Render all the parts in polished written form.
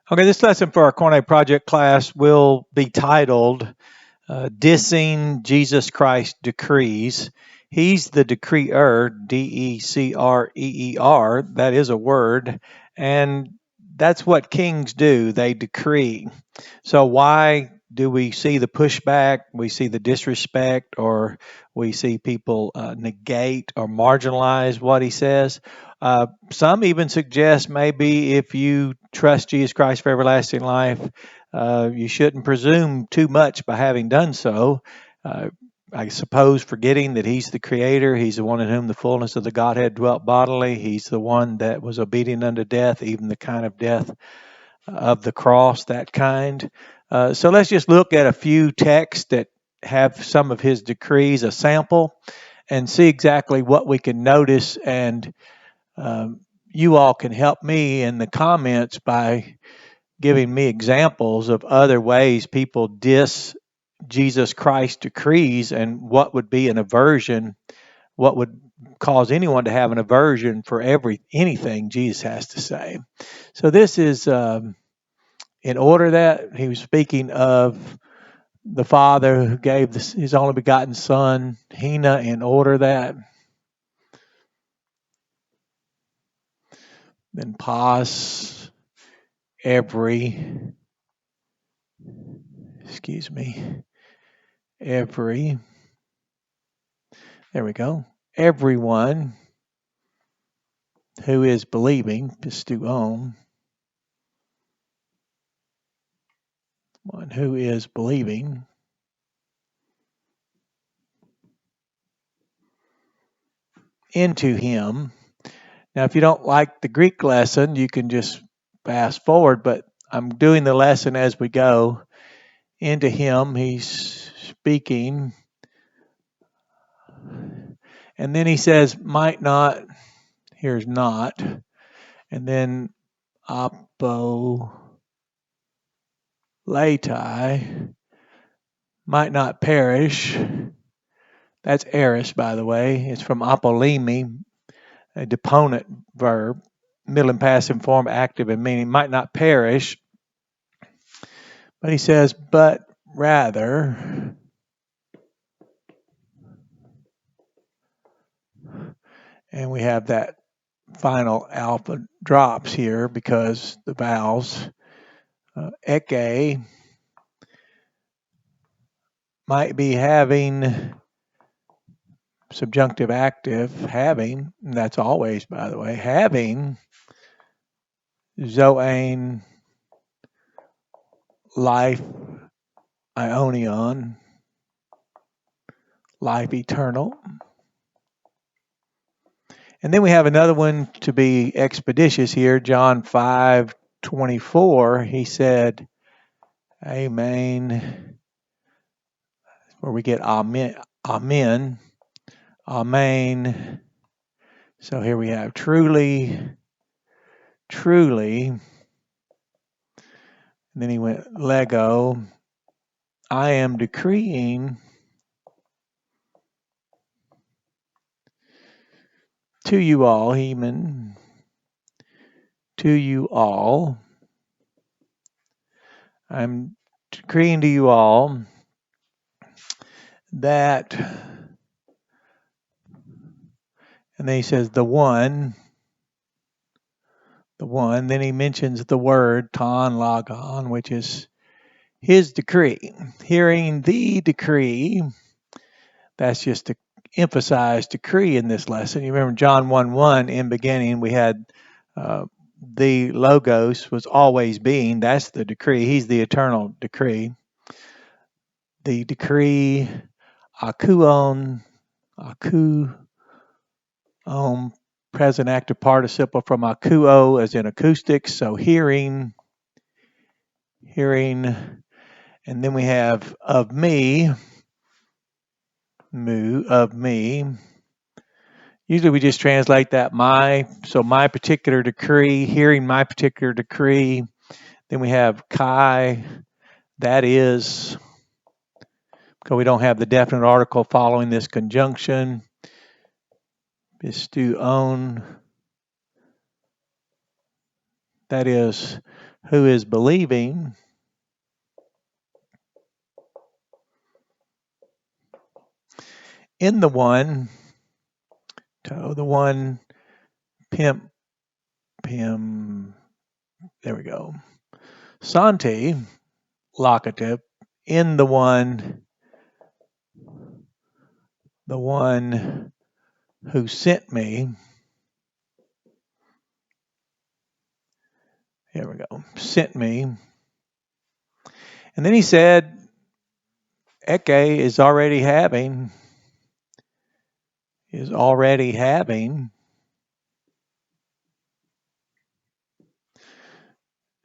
Okay, this lesson for our Cornet Project class will be titled Dissing Jesus Christ Decrees. He's the decreer, D-E-C-R-E-E-R. That is a word. And that's what kings do. They decree. So why do we see the pushback? We see the disrespect, or we see people negate or marginalize what he says. Some even suggest maybe if you trust Jesus Christ for everlasting life, you shouldn't presume too much by having done so. Uh, I suppose forgetting that he's the creator, he's the one in whom the fullness of the Godhead dwelt bodily, he's the one that was obedient unto death, even the kind of death of the cross, that kind. So let's just look at a few texts that have some of his decrees, a sample, and see exactly what we can notice. And you all can help me in the comments by giving me examples of other ways people diss Jesus Christ decrees and what would be an aversion, what would cause anyone to have an aversion for anything Jesus has to say. So this is in order that he was speaking of the Father who gave his only begotten Son, Hina, in order that, then pause every, excuse me, every, there we go, everyone who is believing, pistuon, one who is believing, into him. Now, if you don't like the Greek lesson, you can just fast forward, but I'm doing the lesson as we go. Into him, he's speaking. And then he says, might not, here's not. And then apoletai, might not perish. That's eris, by the way. It's from apolemi, a deponent verb, middle and passive form, active and meaning, might not perish. But he says, but rather, and we have that final alpha drops here because the vowels, eke, might be having subjunctive active, having, and that's always, by the way, having zoane, life, ionion, life eternal. And then we have another one to be expeditious here, John 5:24. He said, Amen, where we get amen, amen, amen. So here we have truly, truly. And then he went Lego. I am decreeing to you all, Heman, to you all. I'm decreeing to you all that, and then he says the one, then he mentions the word ton logon, which is his decree. Hearing the decree, that's just to emphasize decree in this lesson. You remember John 1:1, in beginning we had the Logos was always being. That's the decree. He's the eternal decree. The decree, akuon, present active participle from akuo, as in acoustics. So hearing, and then we have of me, of me. Usually we just translate that my, so my particular decree, hearing my particular decree. Then we have kai, that is, because we don't have the definite article following this conjunction. Pistuon, that is, who is believing in the one, pim, there we go, Santi, locative, in the one who sent me. Here we go, sent me. And then he said, Eke is already having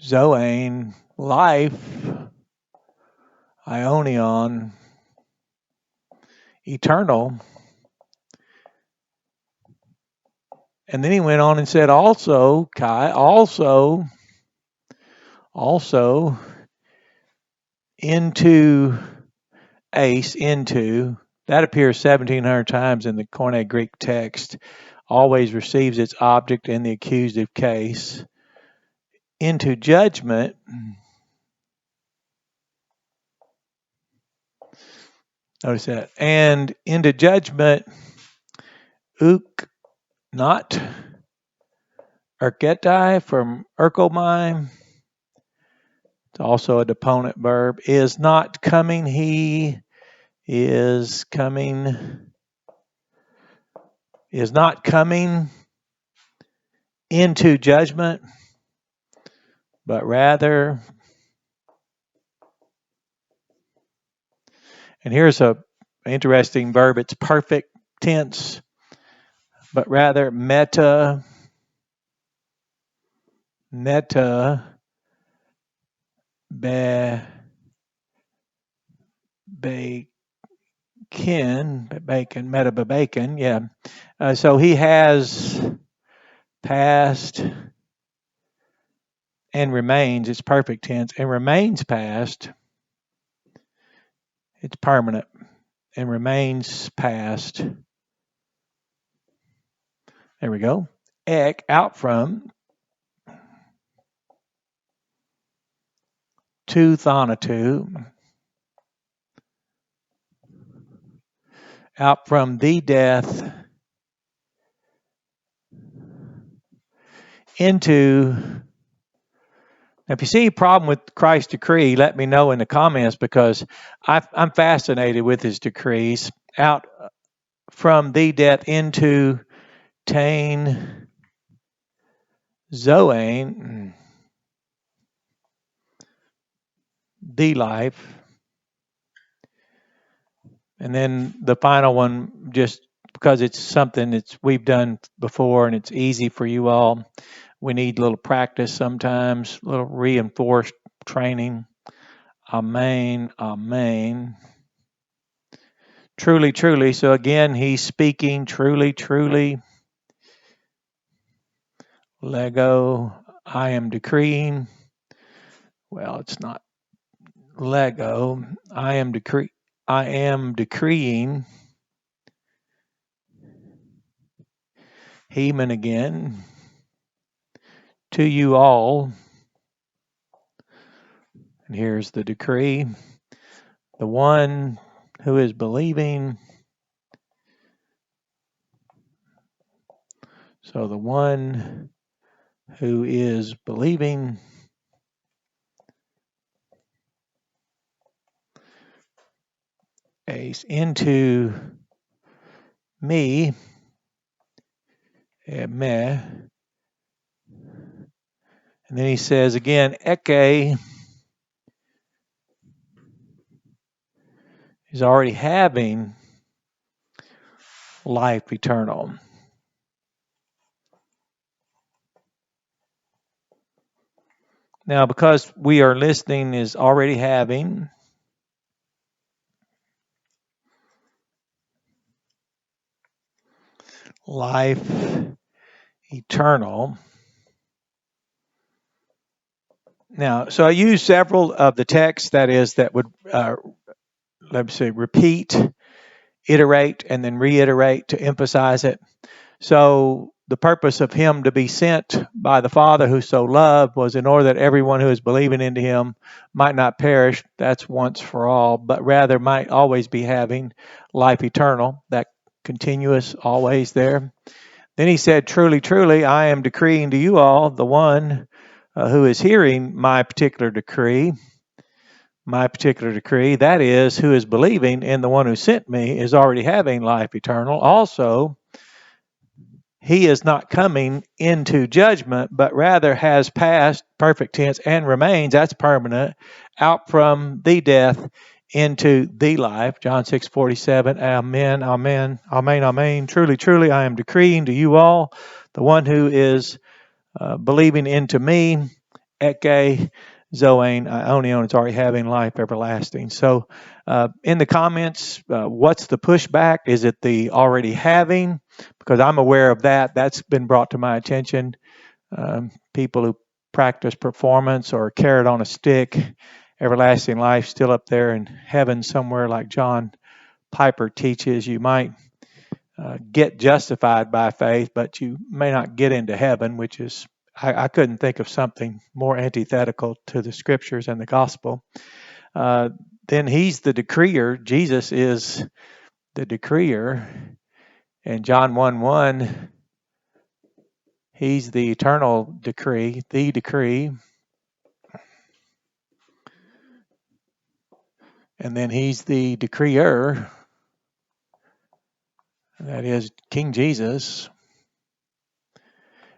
Zoane, life, Ionion, eternal. And then he went on and said, also, Kai, also, into ace, into, that appears 1,700 times in the Koine Greek text, always receives its object in the accusative case. Into judgment, notice that, and into judgment, uk, not, erketai from erkomai, it's also a deponent verb, is not coming, he is not coming into judgment, but rather, and here's a interesting verb, it's perfect tense, but rather meta bacon, yeah. So he has past and remains, it's perfect tense, and remains past, it's permanent, and remains past. There we go. Ek, out from, to thonatu, out from the death, into. Now, if you see a problem with Christ's decree, let me know in the comments, because I'm fascinated with his decrees. Out from the death into tain zoane, the life. And then the final one, just because it's something that we've done before and it's easy for you all, we need a little practice sometimes, a little reinforced training. Amen, amen. Truly, truly. So again, he's speaking truly, truly. Lego, I am decreeing. Well, it's not Lego. I am decreeing. Heman again. To you all. And here's the decree. The one who is believing. So the one who is believing is into me, me. And then he says again, Eke is already having life eternal. Now, because we are listening is already having, life eternal. Now, so I use several of the texts that would, let me say, repeat, iterate, and then reiterate to emphasize it. So the purpose of him to be sent by the Father who so loved was in order that everyone who is believing into him might not perish, that's once for all, but rather might always be having life eternal, that continuous, always there. Then he said, truly, truly, I am decreeing to you all, the one who is hearing my particular decree, that is, who is believing in the one who sent me, is already having life eternal. Also, he is not coming into judgment, but rather has passed, perfect tense, and remains, that's permanent, out from the death into the life. John 6:47, amen, amen, amen, amen. Truly, truly, I am decreeing to you all, the one who is believing into me, eke, zoane, ionion, is already having life everlasting. So in the comments, what's the pushback? Is it the already having? Because I'm aware of that. That's been brought to my attention. People who practice performance or carrot on a stick, everlasting life still up there in heaven somewhere, like John Piper teaches. You might get justified by faith, but you may not get into heaven, which is, I couldn't think of something more antithetical to the scriptures and the gospel. Then he's the decreer. Jesus is the decreer. And John 1:1, he's the eternal decree, the decree. And then he's the decreer. That is King Jesus.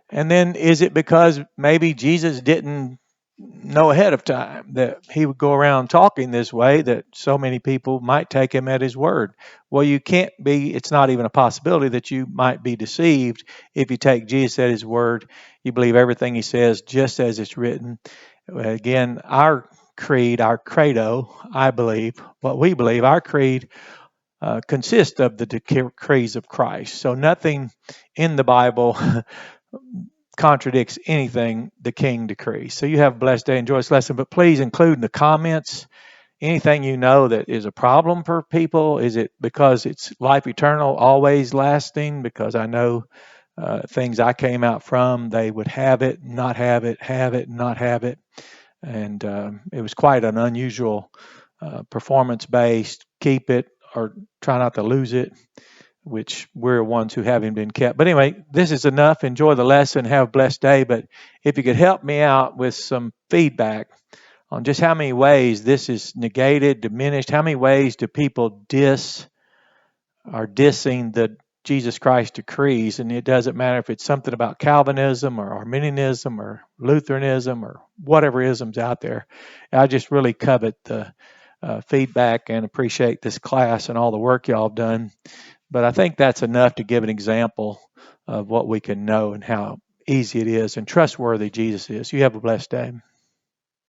And then is it because maybe Jesus didn't know ahead of time that he would go around talking this way that so many people might take him at his word? Well, you can't be, it's not even a possibility that you might be deceived if you take Jesus at his word. You believe everything he says just as it's written. Again, our creed, our credo, I believe, what we believe, our creed consists of the decrees of Christ. So nothing in the Bible contradicts anything the King decrees. So you have a blessed day. Enjoy this lesson, but please include in the comments anything you know that is a problem for people. Is it because it's life eternal, always lasting? Because I know things I came out from, they would have it, not have it, not have it. And it was quite an unusual performance-based, keep it or try not to lose it, which we're ones who haven't been kept. But anyway, this is enough. Enjoy the lesson. Have a blessed day. But if you could help me out with some feedback on just how many ways this is negated, diminished, how many ways do people dissing the Jesus Christ decrees, and it doesn't matter if it's something about Calvinism or Arminianism or Lutheranism or whatever isms out there. I just really covet the feedback and appreciate this class and all the work y'all have done. But I think that's enough to give an example of what we can know and how easy it is and trustworthy Jesus is. You have a blessed day.